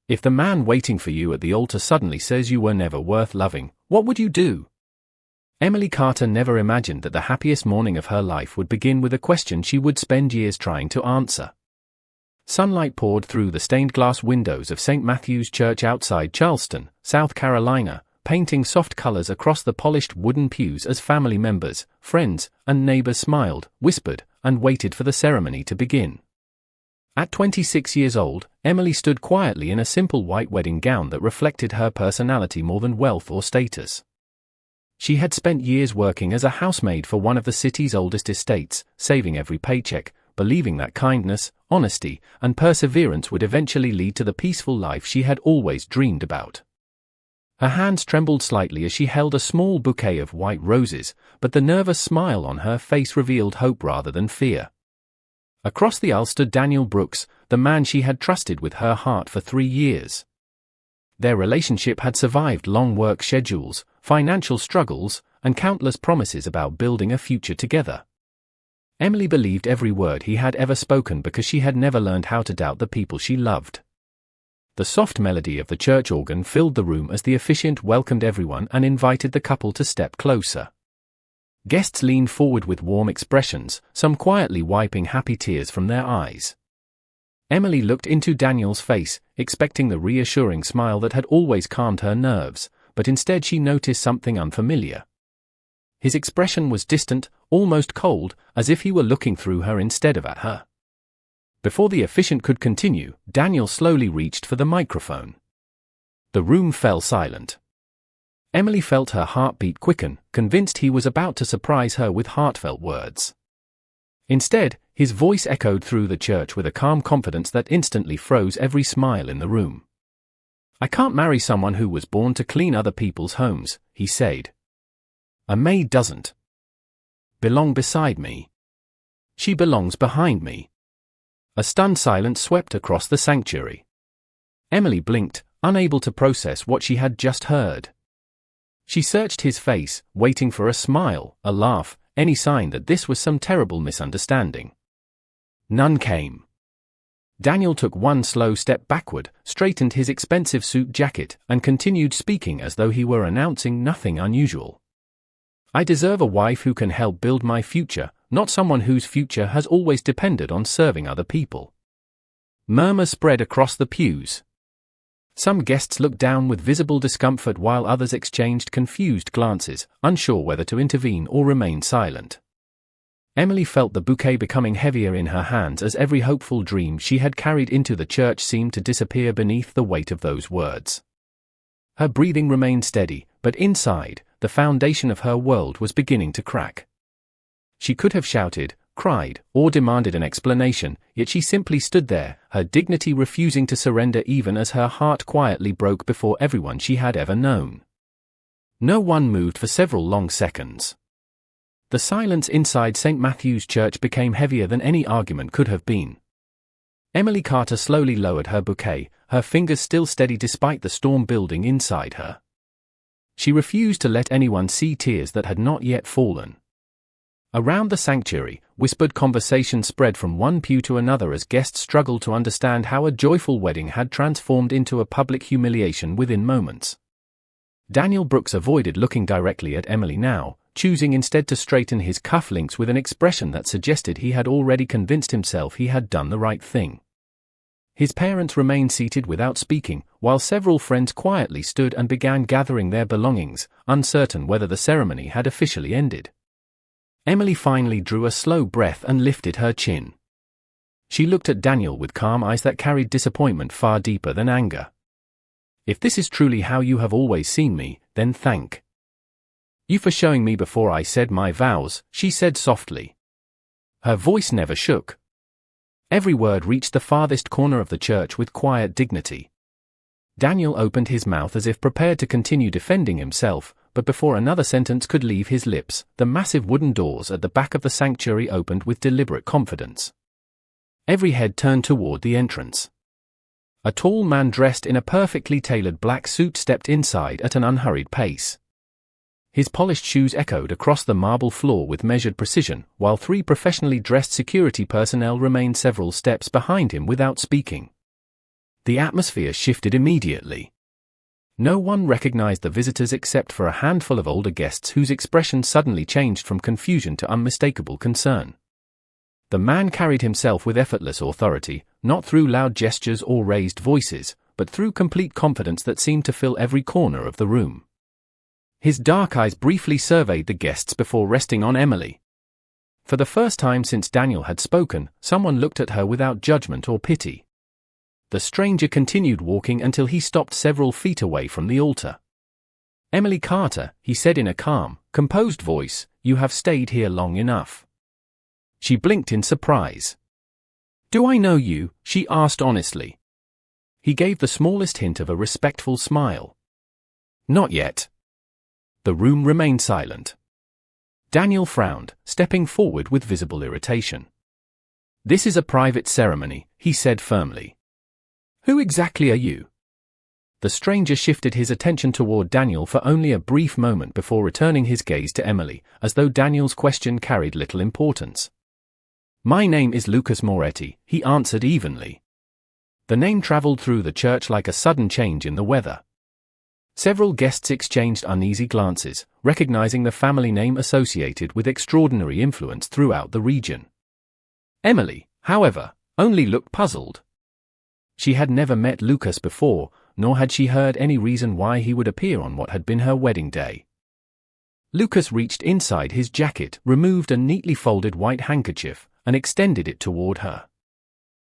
If the man waiting for you at the altar suddenly says you were never worth loving, what would you do? Emily Carter never imagined that the happiest morning of her life would begin with a question she would spend years trying to answer. Sunlight poured through the stained glass windows of St. Matthew's Church outside Charleston, South Carolina, painting soft colors across the polished wooden pews as family members, friends, and neighbors smiled, whispered, and waited for the ceremony to begin. At 26 years old, Emily stood quietly in a simple white wedding gown that reflected her personality more than wealth or status. She had spent years working as a housemaid for one of the city's oldest estates, saving every paycheck, believing that kindness, honesty, and perseverance would eventually lead to the peaceful life she had always dreamed about. Her hands trembled slightly as she held a small bouquet of white roses, but the nervous smile on her face revealed hope rather than fear. Across the aisle stood Daniel Brooks, the man she had trusted with her heart for 3 years. Their relationship had survived long work schedules, financial struggles, and countless promises about building a future together. Emily believed every word he had ever spoken because she had never learned how to doubt the people she loved. The soft melody of the church organ filled the room as the officiant welcomed everyone and invited the couple to step closer. Guests leaned forward with warm expressions, some quietly wiping happy tears from their eyes. Emily looked into Daniel's face, expecting the reassuring smile that had always calmed her nerves, but instead she noticed something unfamiliar. His expression was distant, almost cold, as if he were looking through her instead of at her. Before the officiant could continue, Daniel slowly reached for the microphone. The room fell silent. Emily felt her heartbeat quicken, convinced he was about to surprise her with heartfelt words. Instead, his voice echoed through the church with a calm confidence that instantly froze every smile in the room. "I can't marry someone who was born to clean other people's homes," he said. "A maid doesn't belong beside me. She belongs behind me." A stunned silence swept across the sanctuary. Emily blinked, unable to process what she had just heard. She searched his face, waiting for a smile, a laugh, any sign that this was some terrible misunderstanding. None came. Daniel took one slow step backward, straightened his expensive suit jacket, and continued speaking as though he were announcing nothing unusual. "I deserve a wife who can help build my future, not someone whose future has always depended on serving other people." Murmurs spread across the pews. Some guests looked down with visible discomfort while others exchanged confused glances, unsure whether to intervene or remain silent. Emily felt the bouquet becoming heavier in her hands as every hopeful dream she had carried into the church seemed to disappear beneath the weight of those words. Her breathing remained steady, but inside, the foundation of her world was beginning to crack. She could have shouted, cried, or demanded an explanation, yet she simply stood there, her dignity refusing to surrender even as her heart quietly broke before everyone she had ever known. No one moved for several long seconds. The silence inside St. Matthew's Church became heavier than any argument could have been. Emily Carter slowly lowered her bouquet, her fingers still steady despite the storm building inside her. She refused to let anyone see tears that had not yet fallen. Around the sanctuary, whispered conversation spread from one pew to another as guests struggled to understand how a joyful wedding had transformed into a public humiliation within moments. Daniel Brooks avoided looking directly at Emily now, choosing instead to straighten his cufflinks with an expression that suggested he had already convinced himself he had done the right thing. His parents remained seated without speaking, while several friends quietly stood and began gathering their belongings, uncertain whether the ceremony had officially ended. Emily finally drew a slow breath and lifted her chin. She looked at Daniel with calm eyes that carried disappointment far deeper than anger. "If this is truly how you have always seen me, then thank you for showing me before I said my vows," she said softly. Her voice never shook. Every word reached the farthest corner of the church with quiet dignity. Daniel opened his mouth as if prepared to continue defending himself, but before another sentence could leave his lips, the massive wooden doors at the back of the sanctuary opened with deliberate confidence. Every head turned toward the entrance. A tall man dressed in a perfectly tailored black suit stepped inside at an unhurried pace. His polished shoes echoed across the marble floor with measured precision, while 3 professionally dressed security personnel remained several steps behind him without speaking. The atmosphere shifted immediately. No one recognized the visitors except for a handful of older guests whose expression suddenly changed from confusion to unmistakable concern. The man carried himself with effortless authority, not through loud gestures or raised voices, but through complete confidence that seemed to fill every corner of the room. His dark eyes briefly surveyed the guests before resting on Emily. For the first time since Daniel had spoken, someone looked at her without judgment or pity. The stranger continued walking until he stopped several feet away from the altar. "Emily Carter," he said in a calm, composed voice, "you have stayed here long enough." She blinked in surprise. "Do I know you?" she asked honestly. He gave the smallest hint of a respectful smile. "Not yet." The room remained silent. Daniel frowned, stepping forward with visible irritation. "This is a private ceremony," he said firmly. "Who exactly are you?" The stranger shifted his attention toward Daniel for only a brief moment before returning his gaze to Emily, as though Daniel's question carried little importance. "My name is Lucas Moretti," he answered evenly. The name traveled through the church like a sudden change in the weather. Several guests exchanged uneasy glances, recognizing the family name associated with extraordinary influence throughout the region. Emily, however, only looked puzzled. She had never met Lucas before, nor had she heard any reason why he would appear on what had been her wedding day. Lucas reached inside his jacket, removed a neatly folded white handkerchief, and extended it toward her.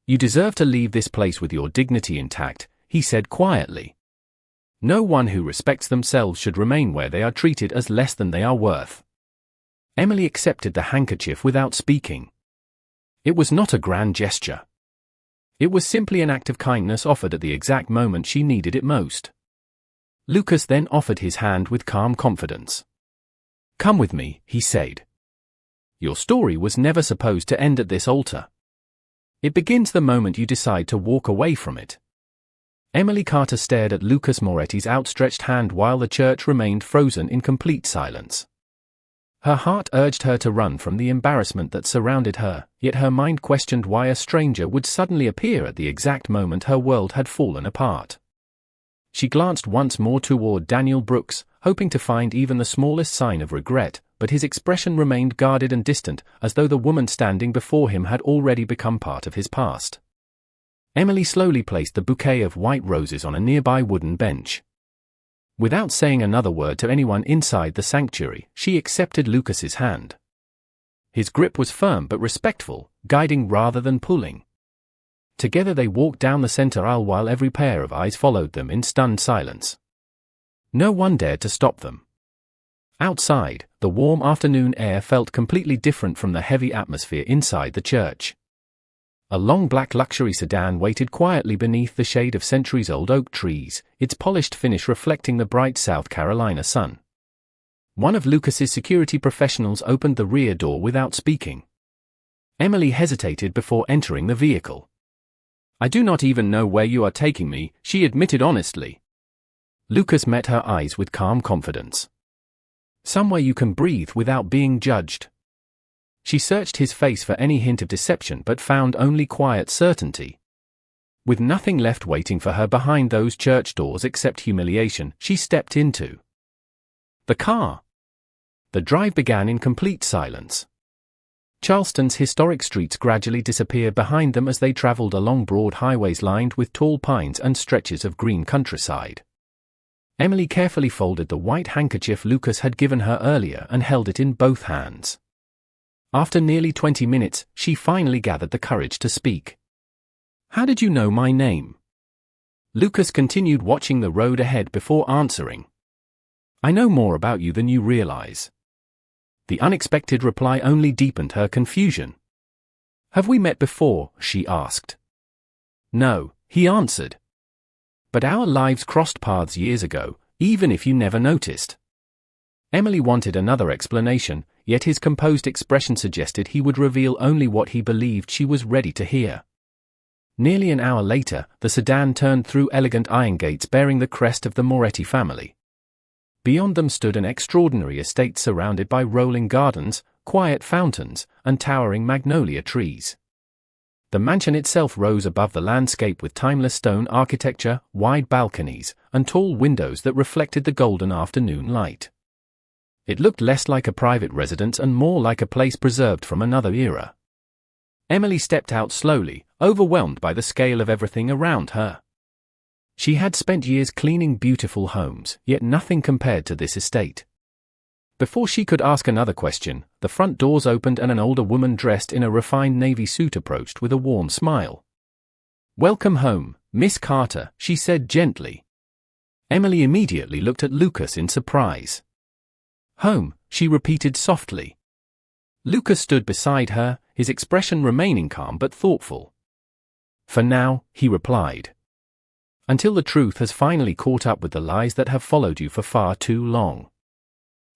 "You deserve to leave this place with your dignity intact," he said quietly. "No one who respects themselves should remain where they are treated as less than they are worth." Emily accepted the handkerchief without speaking. It was not a grand gesture. It was simply an act of kindness offered at the exact moment she needed it most. Lucas then offered his hand with calm confidence. "Come with me," he said. "Your story was never supposed to end at this altar. It begins the moment you decide to walk away from it." Emily Carter stared at Lucas Moretti's outstretched hand while the church remained frozen in complete silence. Her heart urged her to run from the embarrassment that surrounded her, yet her mind questioned why a stranger would suddenly appear at the exact moment her world had fallen apart. She glanced once more toward Daniel Brooks, hoping to find even the smallest sign of regret, but his expression remained guarded and distant, as though the woman standing before him had already become part of his past. Emily slowly placed the bouquet of white roses on a nearby wooden bench. Without saying another word to anyone inside the sanctuary, she accepted Lucas's hand. His grip was firm but respectful, guiding rather than pulling. Together they walked down the center aisle while every pair of eyes followed them in stunned silence. No one dared to stop them. Outside, the warm afternoon air felt completely different from the heavy atmosphere inside the church. A long black luxury sedan waited quietly beneath the shade of centuries-old oak trees, its polished finish reflecting the bright South Carolina sun. One of Lucas's security professionals opened the rear door without speaking. Emily hesitated before entering the vehicle. "I do not even know where you are taking me," she admitted honestly. Lucas met her eyes with calm confidence. "Somewhere you can breathe without being judged." She searched his face for any hint of deception but found only quiet certainty. With nothing left waiting for her behind those church doors except humiliation, she stepped into the car. The drive began in complete silence. Charleston's historic streets gradually disappeared behind them as they traveled along broad highways lined with tall pines and stretches of green countryside. Emily carefully folded the white handkerchief Lucas had given her earlier and held it in both hands. After nearly 20 minutes, she finally gathered the courage to speak. "How did you know my name?" Lucas continued watching the road ahead before answering. "I know more about you than you realize." The unexpected reply only deepened her confusion. "Have we met before?" she asked. "No," he answered. "But our lives crossed paths years ago, even if you never noticed." Emily wanted another explanation, yet his composed expression suggested he would reveal only what he believed she was ready to hear. Nearly an hour later, the sedan turned through elegant iron gates bearing the crest of the Moretti family. Beyond them stood an extraordinary estate surrounded by rolling gardens, quiet fountains, and towering magnolia trees. The mansion itself rose above the landscape with timeless stone architecture, wide balconies, and tall windows that reflected the golden afternoon light. It looked less like a private residence and more like a place preserved from another era. Emily stepped out slowly, overwhelmed by the scale of everything around her. She had spent years cleaning beautiful homes, yet nothing compared to this estate. Before she could ask another question, the front doors opened and an older woman dressed in a refined navy suit approached with a warm smile. "Welcome home, Miss Carter," she said gently. Emily immediately looked at Lucas in surprise. "Home," she repeated softly. Lucas stood beside her, his expression remaining calm but thoughtful. "For now," he replied. "Until the truth has finally caught up with the lies that have followed you for far too long."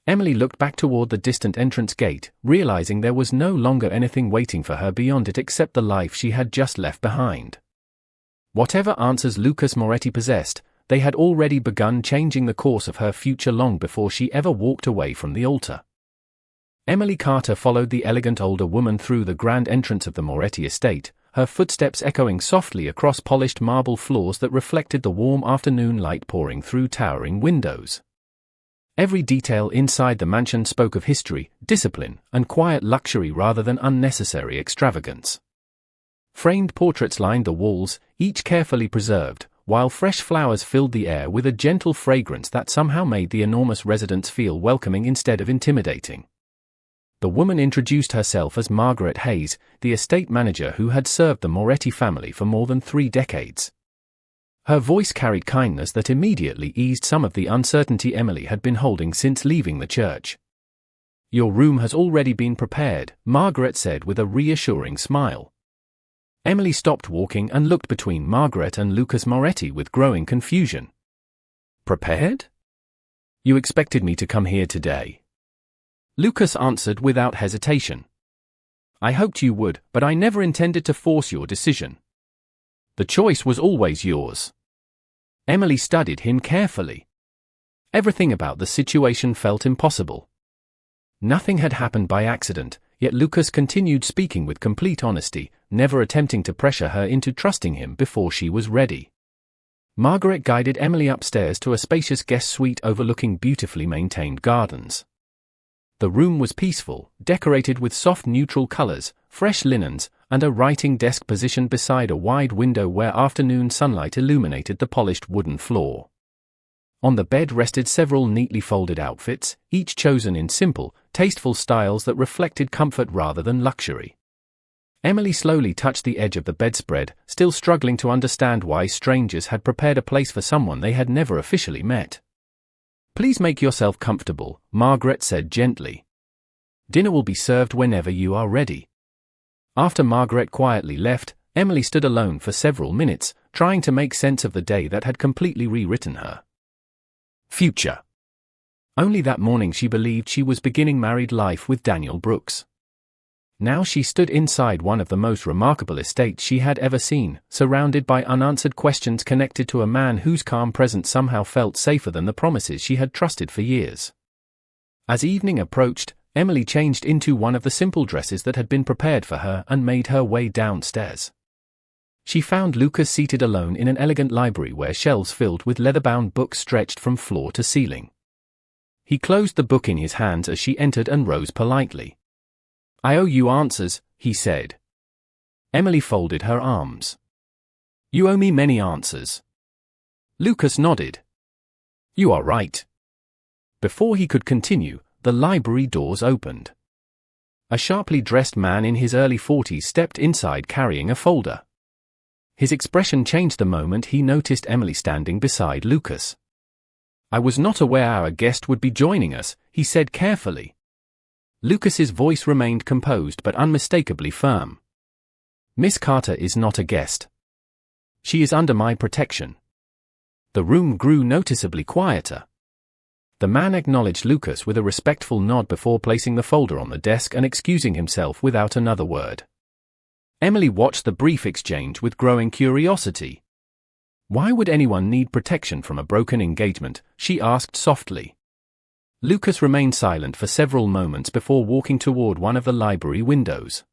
Emily looked back toward the distant entrance gate, realizing there was no longer anything waiting for her beyond it except the life she had just left behind. Whatever answers Lucas Moretti possessed, they had already begun changing the course of her future long before she ever walked away from the altar. Emily Carter followed the elegant older woman through the grand entrance of the Moretti estate, her footsteps echoing softly across polished marble floors that reflected the warm afternoon light pouring through towering windows. Every detail inside the mansion spoke of history, discipline, and quiet luxury rather than unnecessary extravagance. Framed portraits lined the walls, each carefully preserved, while fresh flowers filled the air with a gentle fragrance that somehow made the enormous residence feel welcoming instead of intimidating. The woman introduced herself as Margaret Hayes, the estate manager who had served the Moretti family for more than 3 decades. Her voice carried kindness that immediately eased some of the uncertainty Emily had been holding since leaving the church. "Your room has already been prepared," Margaret said with a reassuring smile. Emily stopped walking and looked between Margaret and Lucas Moretti with growing confusion. "Prepared? You expected me to come here today?" Lucas answered without hesitation. "I hoped you would, but I never intended to force your decision. The choice was always yours." Emily studied him carefully. Everything about the situation felt impossible. Nothing had happened by accident, yet Lucas continued speaking with complete honesty, never attempting to pressure her into trusting him before she was ready. Margaret guided Emily upstairs to a spacious guest suite overlooking beautifully maintained gardens. The room was peaceful, decorated with soft neutral colors, fresh linens, and a writing desk positioned beside a wide window where afternoon sunlight illuminated the polished wooden floor. On the bed rested several neatly folded outfits, each chosen in simple, tasteful styles that reflected comfort rather than luxury. Emily slowly touched the edge of the bedspread, still struggling to understand why strangers had prepared a place for someone they had never officially met. "Please make yourself comfortable," Margaret said gently. "Dinner will be served whenever you are ready." After Margaret quietly left, Emily stood alone for several minutes, trying to make sense of the day that had completely rewritten her future. Only that morning she believed she was beginning married life with Daniel Brooks. Now she stood inside one of the most remarkable estates she had ever seen, surrounded by unanswered questions connected to a man whose calm presence somehow felt safer than the promises she had trusted for years. As evening approached, Emily changed into one of the simple dresses that had been prepared for her and made her way downstairs. She found Lucas seated alone in an elegant library where shelves filled with leather-bound books stretched from floor to ceiling. He closed the book in his hands as she entered and rose politely. "I owe you answers," he said. Emily folded her arms. "You owe me many answers." Lucas nodded. "You are right." Before he could continue, the library doors opened. A sharply dressed man in his early 40s stepped inside carrying a folder. His expression changed the moment he noticed Emily standing beside Lucas. "I was not aware our guest would be joining us," he said carefully. Lucas's voice remained composed but unmistakably firm. "Miss Carter is not a guest. She is under my protection." The room grew noticeably quieter. The man acknowledged Lucas with a respectful nod before placing the folder on the desk and excusing himself without another word. Emily watched the brief exchange with growing curiosity. "Why would anyone need protection from a broken engagement?" she asked softly. Lucas remained silent for several moments before walking toward one of the library windows.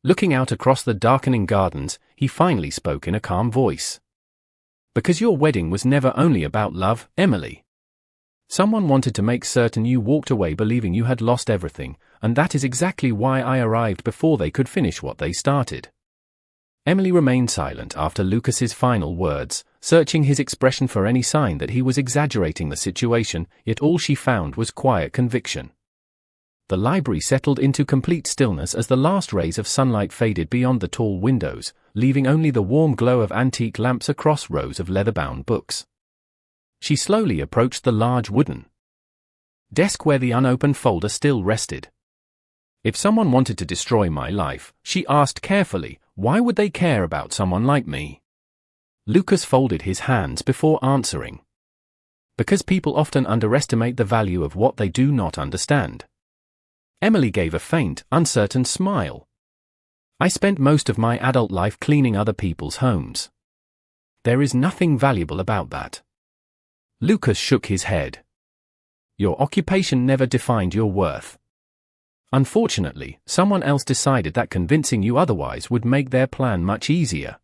Looking out across the darkening gardens, he finally spoke in a calm voice. Because your wedding was never only about love, Emily. Someone wanted to make certain you walked away believing you had lost everything, and that is exactly why I arrived before they could finish what they started. Emily remained silent after Lucas's final words, searching his expression for any sign that he was exaggerating the situation, yet all she found was quiet conviction. The library settled into complete stillness as the last rays of sunlight faded beyond the tall windows, leaving only the warm glow of antique lamps across rows of leather-bound books. She slowly approached the large wooden desk where the unopened folder still rested. If someone wanted to destroy my life, she asked carefully, why would they care about someone like me? Lucas folded his hands before answering. Because people often underestimate the value of what they do not understand. Emily gave a faint, uncertain smile. I spent most of my adult life cleaning other people's homes. There is nothing valuable about that. Lucas shook his head. Your occupation never defined your worth. Unfortunately, someone else decided that convincing you otherwise would make their plan much easier.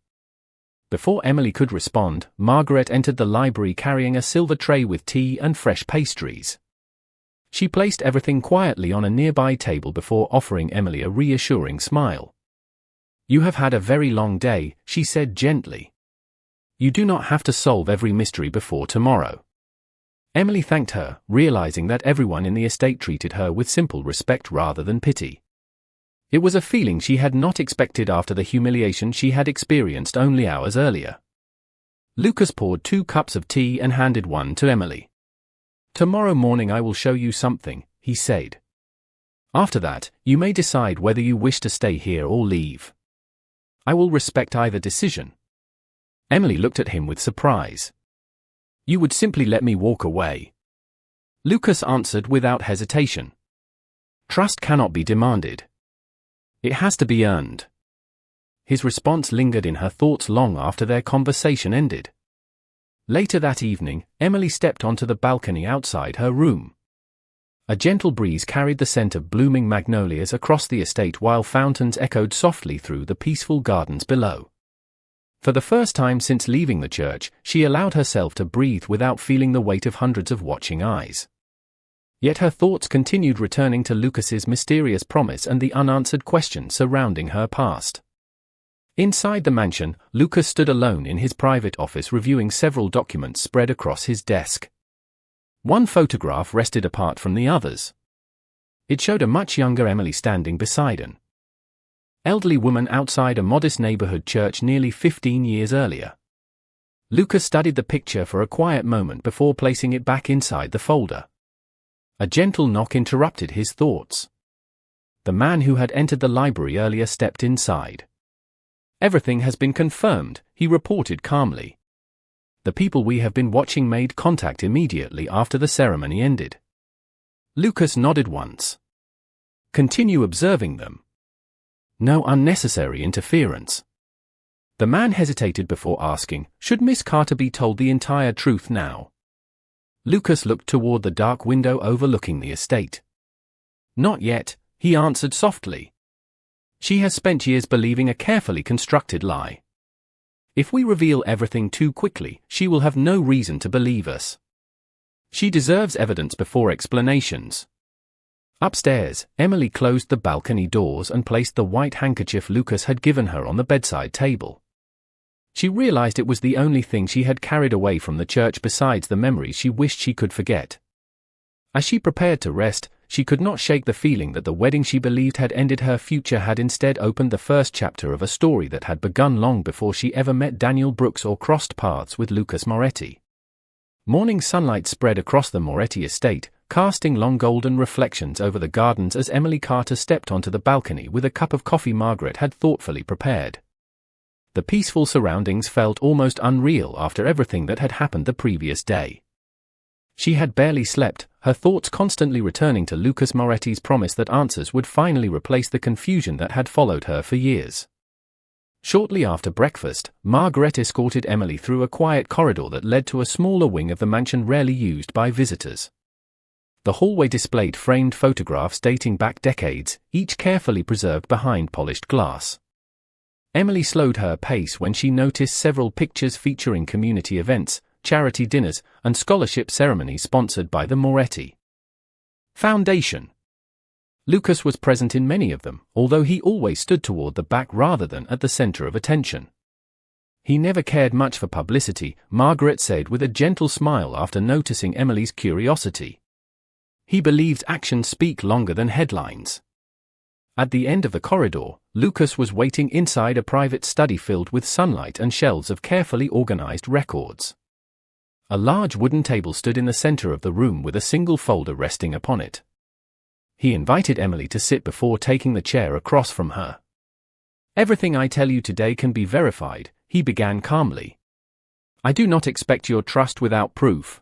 Before Emily could respond, Margaret entered the library carrying a silver tray with tea and fresh pastries. She placed everything quietly on a nearby table before offering Emily a reassuring smile. You have had a very long day, she said gently. You do not have to solve every mystery before tomorrow. Emily thanked her, realizing that everyone in the estate treated her with simple respect rather than pity. It was a feeling she had not expected after the humiliation she had experienced only hours earlier. Lucas poured 2 cups of tea and handed one to Emily. Tomorrow morning I will show you something, he said. After that, you may decide whether you wish to stay here or leave. I will respect either decision. Emily looked at him with surprise. You would simply let me walk away. Lucas answered without hesitation. Trust cannot be demanded. It has to be earned. His response lingered in her thoughts long after their conversation ended. Later that evening, Emily stepped onto the balcony outside her room. A gentle breeze carried the scent of blooming magnolias across the estate while fountains echoed softly through the peaceful gardens below. For the first time since leaving the church, she allowed herself to breathe without feeling the weight of hundreds of watching eyes. Yet her thoughts continued returning to Lucas's mysterious promise and the unanswered questions surrounding her past. Inside the mansion, Lucas stood alone in his private office reviewing several documents spread across his desk. One photograph rested apart from the others. It showed a much younger Emily standing beside an elderly woman outside a modest neighborhood church nearly 15 years earlier. Lucas studied the picture for a quiet moment before placing it back inside the folder. A gentle knock interrupted his thoughts. The man who had entered the library earlier stepped inside. Everything has been confirmed, he reported calmly. The people we have been watching made contact immediately after the ceremony ended. Lucas nodded once. Continue observing them. No unnecessary interference. The man hesitated before asking, should Miss Carter be told the entire truth now? Lucas looked toward the dark window overlooking the estate. Not yet, he answered softly. She has spent years believing a carefully constructed lie. If we reveal everything too quickly, she will have no reason to believe us. She deserves evidence before explanations. Upstairs, Emily closed the balcony doors and placed the white handkerchief Lucas had given her on the bedside table. She realized it was the only thing she had carried away from the church besides the memories she wished she could forget. As she prepared to rest, she could not shake the feeling that the wedding she believed had ended her future had instead opened the first chapter of a story that had begun long before she ever met Daniel Brooks or crossed paths with Lucas Moretti. Morning sunlight spread across the Moretti estate, casting long golden reflections over the gardens as Emily Carter stepped onto the balcony with a cup of coffee Margaret had thoughtfully prepared. The peaceful surroundings felt almost unreal after everything that had happened the previous day. She had barely slept, her thoughts constantly returning to Lucas Moretti's promise that answers would finally replace the confusion that had followed her for years. Shortly after breakfast, Margaret escorted Emily through a quiet corridor that led to a smaller wing of the mansion rarely used by visitors. The hallway displayed framed photographs dating back decades, each carefully preserved behind polished glass. Emily slowed her pace when she noticed several pictures featuring community events, charity dinners, and scholarship ceremonies sponsored by the Moretti Foundation. Lucas was present in many of them, although he always stood toward the back rather than at the center of attention. He never cared much for publicity, Margaret said with a gentle smile after noticing Emily's curiosity. He believed actions speak longer than headlines. At the end of the corridor, Lucas was waiting inside a private study filled with sunlight and shelves of carefully organized records. A large wooden table stood in the center of the room with a single folder resting upon it. He invited Emily to sit before taking the chair across from her. "Everything I tell you today can be verified," he began calmly. "I do not expect your trust without proof."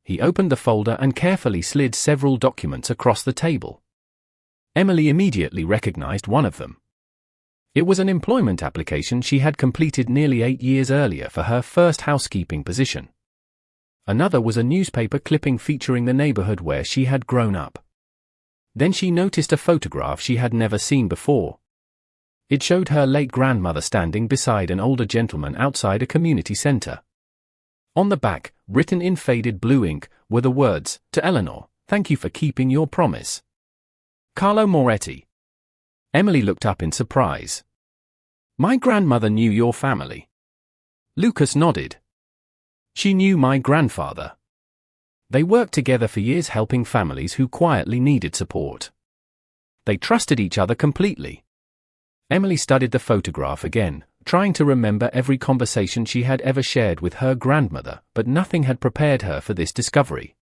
He opened the folder and carefully slid several documents across the table. Emily immediately recognized one of them. It was an employment application she had completed nearly 8 years earlier for her first housekeeping position. Another was a newspaper clipping featuring the neighborhood where she had grown up. Then she noticed a photograph she had never seen before. It showed her late grandmother standing beside an older gentleman outside a community center. On the back, written in faded blue ink, were the words, "To Eleanor, thank you for keeping your promise. Carlo Moretti." Emily looked up in surprise. "My grandmother knew your family." Lucas nodded. "She knew my grandfather. They worked together for years helping families who quietly needed support. They trusted each other completely." Emily studied the photograph again, trying to remember every conversation she had ever shared with her grandmother, but nothing had prepared her for this discovery.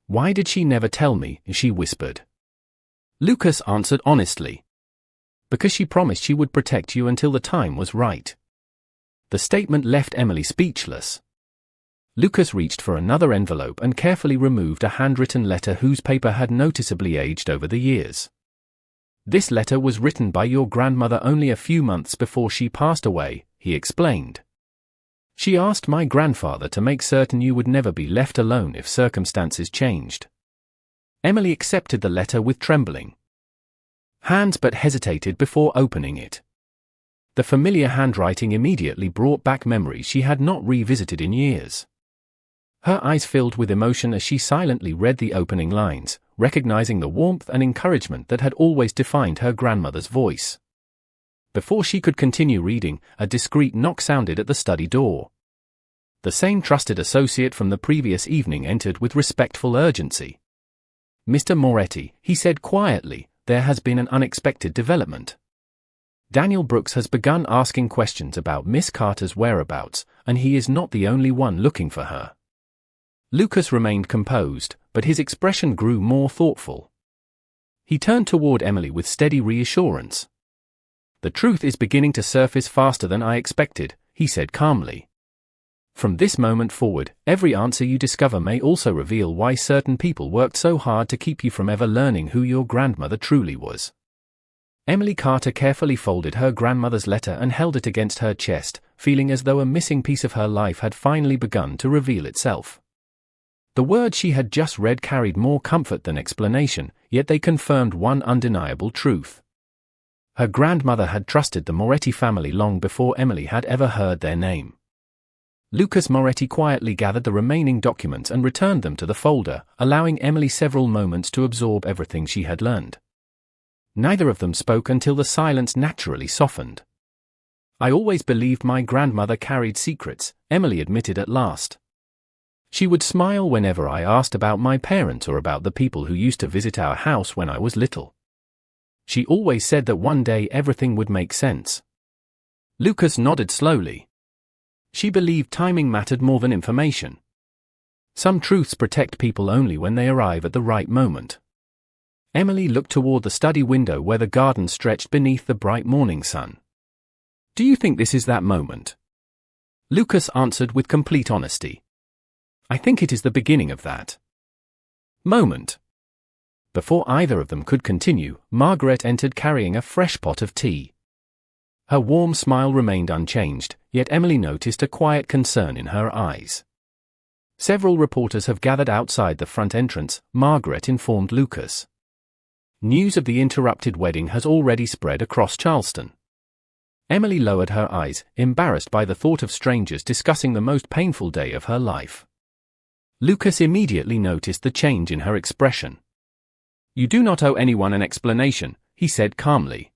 "Why did she never tell me?" she whispered. Lucas answered honestly. "Because she promised she would protect you until the time was right." The statement left Emily speechless. Lucas reached for another envelope and carefully removed a handwritten letter whose paper had noticeably aged over the years. "This letter was written by your grandmother only a few months before she passed away," he explained. "She asked my grandfather to make certain you would never be left alone if circumstances changed." Emily accepted the letter with trembling hands but hesitated before opening it. The familiar handwriting immediately brought back memories she had not revisited in years. Her eyes filled with emotion as she silently read the opening lines, recognizing the warmth and encouragement that had always defined her grandmother's voice. Before she could continue reading, a discreet knock sounded at the study door. The same trusted associate from the previous evening entered with respectful urgency. "Mr. Moretti," he said quietly, "there has been an unexpected development. Daniel Brooks has begun asking questions about Miss Carter's whereabouts, and he is not the only one looking for her." Lucas remained composed, but his expression grew more thoughtful. He turned toward Emily with steady reassurance. "The truth is beginning to surface faster than I expected," he said calmly. "From this moment forward, every answer you discover may also reveal why certain people worked so hard to keep you from ever learning who your grandmother truly was." Emily Carter carefully folded her grandmother's letter and held it against her chest, feeling as though a missing piece of her life had finally begun to reveal itself. The words she had just read carried more comfort than explanation, yet they confirmed one undeniable truth. Her grandmother had trusted the Moretti family long before Emily had ever heard their name. Lucas Moretti quietly gathered the remaining documents and returned them to the folder, allowing Emily several moments to absorb everything she had learned. Neither of them spoke until the silence naturally softened. "I always believed my grandmother carried secrets," Emily admitted at last. "She would smile whenever I asked about my parents or about the people who used to visit our house when I was little. She always said that one day everything would make sense." Lucas nodded slowly. "She believed timing mattered more than information. Some truths protect people only when they arrive at the right moment." Emily looked toward the study window where the garden stretched beneath the bright morning sun. "Do you think this is that moment?" Lucas answered with complete honesty. "I think it is the beginning of that moment." Before either of them could continue, Margaret entered carrying a fresh pot of tea. Her warm smile remained unchanged, yet Emily noticed a quiet concern in her eyes. Several reporters have gathered outside the front entrance, Margaret informed Lucas. News of the interrupted wedding has already spread across Charleston. Emily lowered her eyes, embarrassed by the thought of strangers discussing the most painful day of her life. Lucas immediately noticed the change in her expression. "You do not owe anyone an explanation," he said calmly.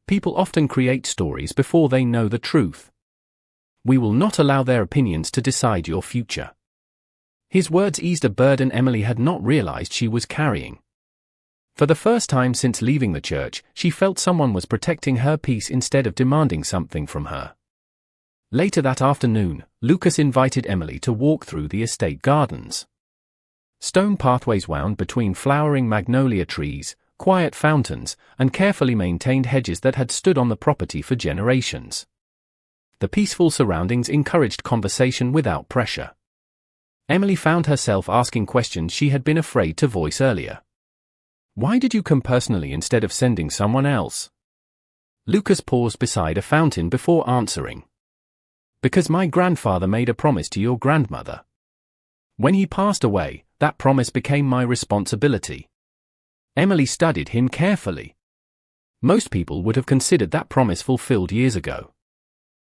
"People often create stories before they know the truth. We will not allow their opinions to decide your future." His words eased a burden Emily had not realized she was carrying. For the first time since leaving the church, she felt someone was protecting her peace instead of demanding something from her. Later that afternoon, Lucas invited Emily to walk through the estate gardens. Stone pathways wound between flowering magnolia trees, quiet fountains, and carefully maintained hedges that had stood on the property for generations. The peaceful surroundings encouraged conversation without pressure. Emily found herself asking questions she had been afraid to voice earlier. "Why did you come personally instead of sending someone else?" Lucas paused beside a fountain before answering. "Because my grandfather made a promise to your grandmother. When he passed away, that promise became my responsibility." Emily studied him carefully. Most people would have considered that promise fulfilled years ago.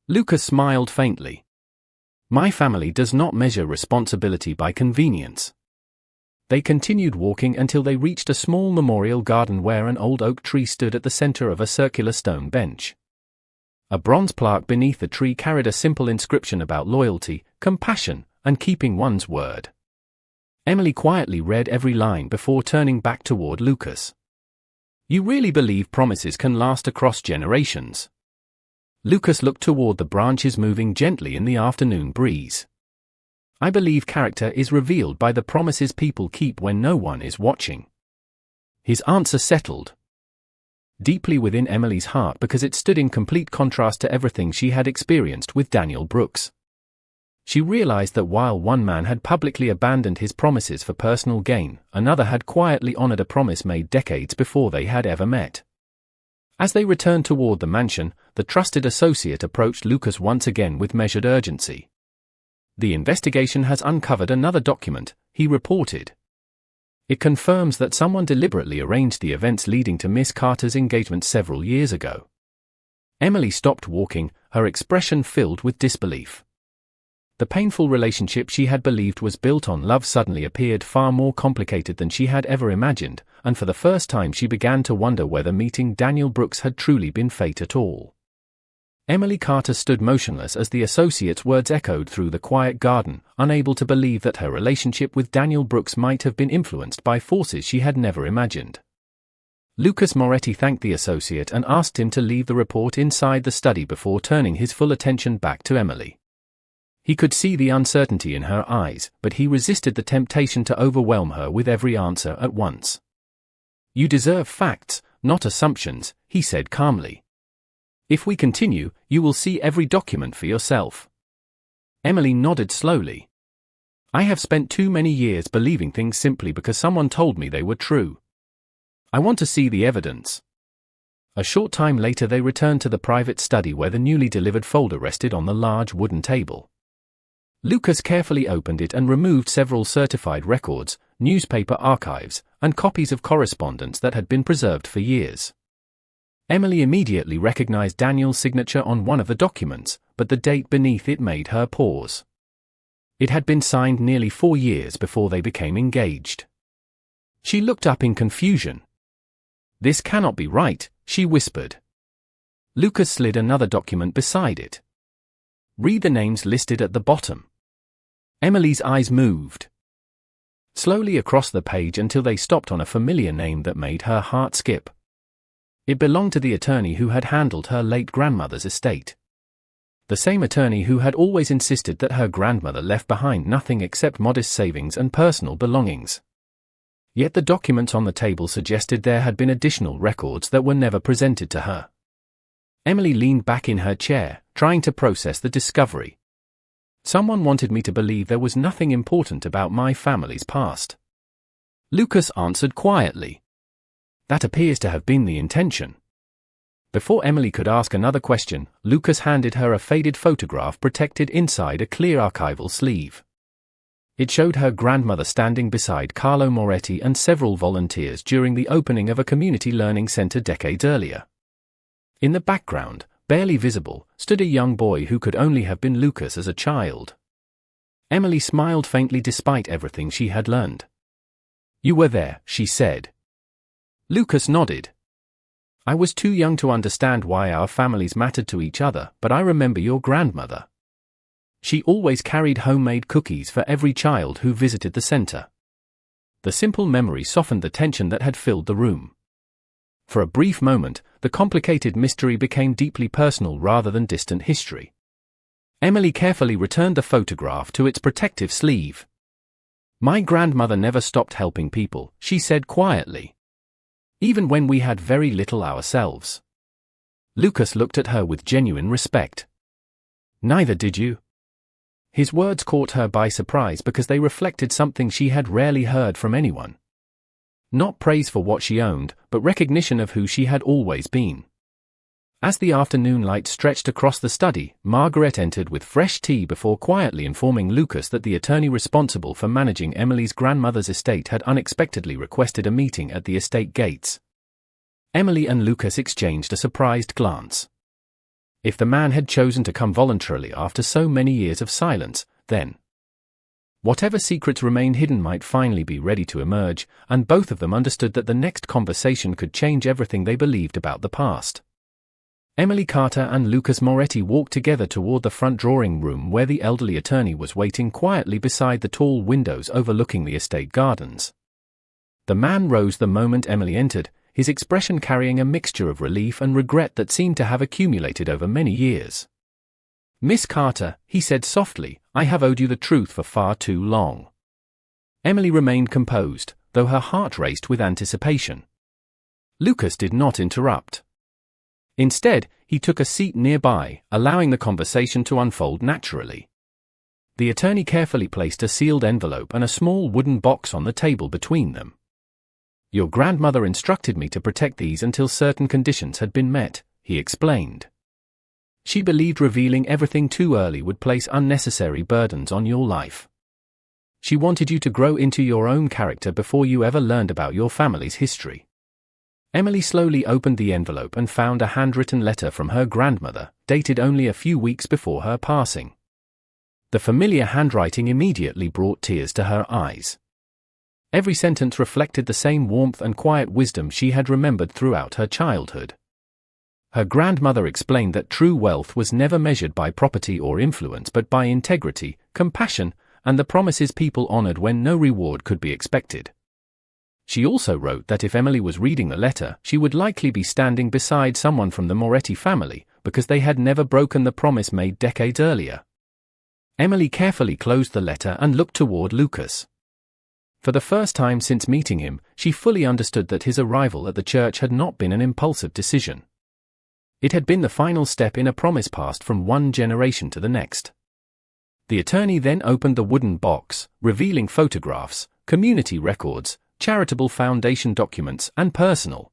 Lucas smiled faintly. "My family does not measure responsibility by convenience." They continued walking until they reached a small memorial garden where an old oak tree stood at the center of a circular stone bench. A bronze plaque beneath the tree carried a simple inscription about loyalty, compassion, and keeping one's word. Emily quietly read every line before turning back toward Lucas. "You really believe promises can last across generations?" Lucas looked toward the branches moving gently in the afternoon breeze. "I believe character is revealed by the promises people keep when no one is watching." His answer settled deeply within Emily's heart because it stood in complete contrast to everything she had experienced with Daniel Brooks. She realized that while one man had publicly abandoned his promises for personal gain, another had quietly honored a promise made decades before they had ever met. As they returned toward the mansion, the trusted associate approached Lucas once again with measured urgency. "The investigation has uncovered another document," he reported. "It confirms that someone deliberately arranged the events leading to Miss Carter's engagement several years ago." Emily stopped walking, her expression filled with disbelief. The painful relationship she had believed was built on love suddenly appeared far more complicated than she had ever imagined, and for the first time she began to wonder whether meeting Daniel Brooks had truly been fate at all. Emily Carter stood motionless as the associate's words echoed through the quiet garden, unable to believe that her relationship with Daniel Brooks might have been influenced by forces she had never imagined. Lucas Moretti thanked the associate and asked him to leave the report inside the study before turning his full attention back to Emily. He could see the uncertainty in her eyes, but he resisted the temptation to overwhelm her with every answer at once. "You deserve facts, not assumptions," he said calmly. "If we continue, you will see every document for yourself." Emily nodded slowly. "I have spent too many years believing things simply because someone told me they were true. I want to see the evidence." A short time later they returned to the private study where the newly delivered folder rested on the large wooden table. Lucas carefully opened it and removed several certified records, newspaper archives, and copies of correspondence that had been preserved for years. Emily immediately recognized Daniel's signature on one of the documents, but the date beneath it made her pause. It had been signed nearly 4 years before they became engaged. She looked up in confusion. "This cannot be right," she whispered. Lucas slid another document beside it. "Read the names listed at the bottom." Emily's eyes moved slowly across the page until they stopped on a familiar name that made her heart skip. It belonged to the attorney who had handled her late grandmother's estate. The same attorney who had always insisted that her grandmother left behind nothing except modest savings and personal belongings. Yet the documents on the table suggested there had been additional records that were never presented to her. Emily leaned back in her chair, trying to process the discovery. "Someone wanted me to believe there was nothing important about my family's past." Lucas answered quietly. "That appears to have been the intention." Before Emily could ask another question, Lucas handed her a faded photograph protected inside a clear archival sleeve. It showed her grandmother standing beside Carlo Moretti and several volunteers during the opening of a community learning center decades earlier. In the background, barely visible, stood a young boy who could only have been Lucas as a child. Emily smiled faintly despite everything she had learned. "You were there," she said. Lucas nodded. "I was too young to understand why our families mattered to each other, but I remember your grandmother. She always carried homemade cookies for every child who visited the center." The simple memory softened the tension that had filled the room. For a brief moment, the complicated mystery became deeply personal rather than distant history. Emily carefully returned the photograph to its protective sleeve. "My grandmother never stopped helping people," she said quietly. "Even when we had very little ourselves." Lucas looked at her with genuine respect. "Neither did you." His words caught her by surprise because they reflected something she had rarely heard from anyone. Not praise for what she owned, but recognition of who she had always been. As the afternoon light stretched across the study, Margaret entered with fresh tea before quietly informing Lucas that the attorney responsible for managing Emily's grandmother's estate had unexpectedly requested a meeting at the estate gates. Emily and Lucas exchanged a surprised glance. If the man had chosen to come voluntarily after so many years of silence, then whatever secrets remained hidden might finally be ready to emerge, and both of them understood that the next conversation could change everything they believed about the past. Emily Carter and Lucas Moretti walked together toward the front drawing room where the elderly attorney was waiting quietly beside the tall windows overlooking the estate gardens. The man rose the moment Emily entered, his expression carrying a mixture of relief and regret that seemed to have accumulated over many years. "Miss Carter," he said softly, "I have owed you the truth for far too long." Emily remained composed, though her heart raced with anticipation. Lucas did not interrupt. Instead, he took a seat nearby, allowing the conversation to unfold naturally. The attorney carefully placed a sealed envelope and a small wooden box on the table between them. "Your grandmother instructed me to protect these until certain conditions had been met," he explained. "She believed revealing everything too early would place unnecessary burdens on your life. She wanted you to grow into your own character before you ever learned about your family's history." Emily slowly opened the envelope and found a handwritten letter from her grandmother, dated only a few weeks before her passing. The familiar handwriting immediately brought tears to her eyes. Every sentence reflected the same warmth and quiet wisdom she had remembered throughout her childhood. Her grandmother explained that true wealth was never measured by property or influence but by integrity, compassion, and the promises people honored when no reward could be expected. She also wrote that if Emily was reading the letter, she would likely be standing beside someone from the Moretti family, because they had never broken the promise made decades earlier. Emily carefully closed the letter and looked toward Lucas. For the first time since meeting him, she fully understood that his arrival at the church had not been an impulsive decision. It had been the final step in a promise passed from one generation to the next. The attorney then opened the wooden box, revealing photographs, community records, charitable foundation documents, and personal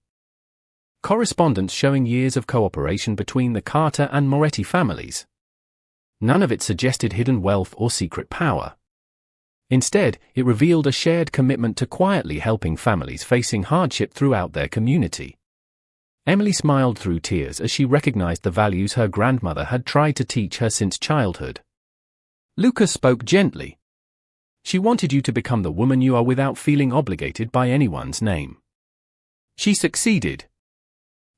correspondence showing years of cooperation between the Carter and Moretti families. None of it suggested hidden wealth or secret power. Instead, it revealed a shared commitment to quietly helping families facing hardship throughout their community. Emily smiled through tears as she recognized the values her grandmother had tried to teach her since childhood. Lucas spoke gently. "She wanted you to become the woman you are without feeling obligated by anyone's name. She succeeded."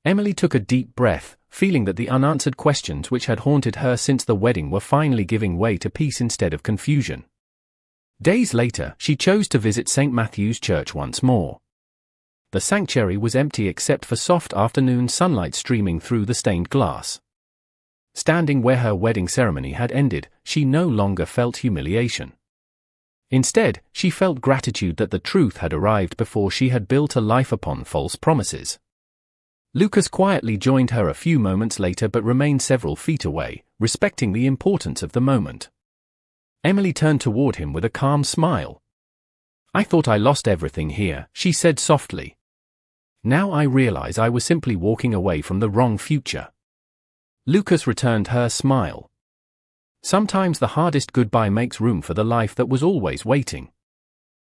Emily took a deep breath, feeling that the unanswered questions which had haunted her since the wedding were finally giving way to peace instead of confusion. Days later, she chose to visit St. Matthew's Church once more. The sanctuary was empty except for soft afternoon sunlight streaming through the stained glass. Standing where her wedding ceremony had ended, she no longer felt humiliation. Instead, she felt gratitude that the truth had arrived before she had built a life upon false promises. Lucas quietly joined her a few moments later but remained several feet away, respecting the importance of the moment. Emily turned toward him with a calm smile. "I thought I lost everything here," she said softly. "Now I realize I was simply walking away from the wrong future." Lucas returned her smile. Sometimes the hardest goodbye makes room for the life that was always waiting.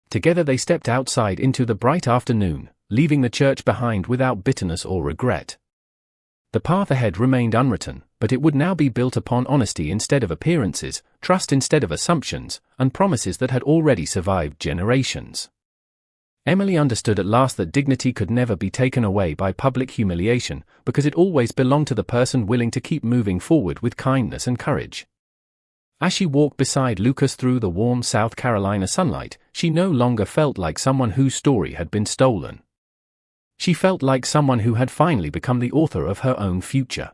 Together they stepped outside into the bright afternoon, leaving the church behind without bitterness or regret. The path ahead remained unwritten, but it would now be built upon honesty instead of appearances, trust instead of assumptions, and promises that had already survived generations. Emily understood at last that dignity could never be taken away by public humiliation, because it always belonged to the person willing to keep moving forward with kindness and courage. As she walked beside Lucas through the warm South Carolina sunlight, she no longer felt like someone whose story had been stolen. She felt like someone who had finally become the author of her own future.